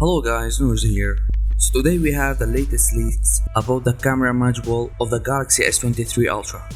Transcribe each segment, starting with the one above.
Hello guys, Noors here. So today we have the latest leaks about the camera module of the Galaxy S23 Ultra.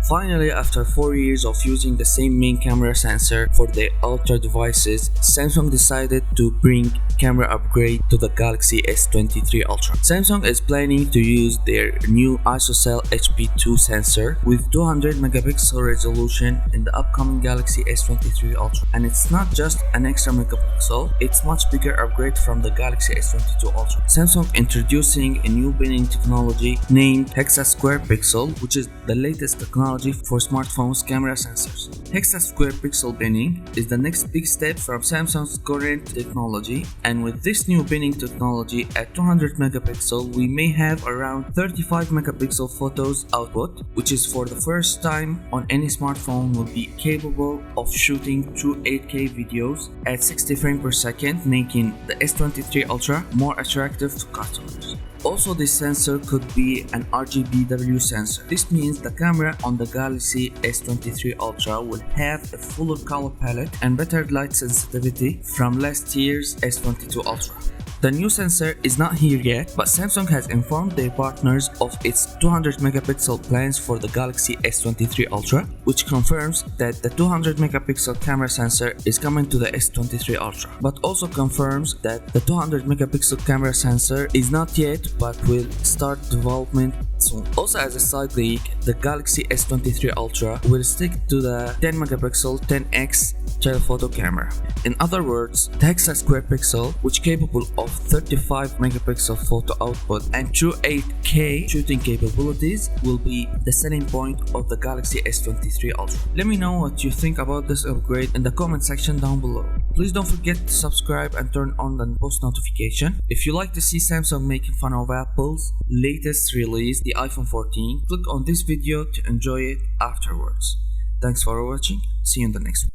Finally, after 4 years of using the same main camera sensor for the Ultra devices, Samsung decided to bring camera upgrade to the Galaxy S23 Ultra. Samsung is planning to use their new ISOCELL HP2 sensor with 200 megapixel resolution in the upcoming Galaxy S23 Ultra. And it's not just an extra megapixel, it's much bigger upgrade from the Galaxy S22 Ultra. Samsung introducing a new binning technology named Hexa Square Pixel, which is the latest technology for smartphones camera sensors. Hexa Square Pixel binning is the next big step from Samsung's current technology, and with this new binning technology at 200 megapixel we may have around 35 megapixel photos output, which is for the first time on any smartphone will be capable of shooting true 8K videos at 60 frames per second, making the S23 Ultra more attractive to customers. Also, this sensor could be an RGBW sensor. This means the camera on the Galaxy S23 Ultra will have a fuller color palette and better light sensitivity from last year's S22 Ultra. The new sensor is not here yet, but Samsung has informed their partners of its 200 megapixel plans for the Galaxy S23 Ultra, which confirms that the 200 megapixel camera sensor is coming to the S23 Ultra, but also confirms that the 200 megapixel camera sensor is not yet but will start development soon. Also, as a side leak, the Galaxy S23 Ultra will stick to the 10 megapixel 10x telephoto camera. In other words, the Hexa Square Pixel, which capable of 35 megapixel photo output and true 8K shooting capabilities, will be the selling point of the Galaxy S23 Ultra. Let me know what you think about this upgrade in the comment section down below. Please don't forget to subscribe and turn on the post notification. If you like to see Samsung making fun of Apple's latest release, the iPhone 14, click on this video to enjoy it afterwards. Thanks for watching. See you in the next one.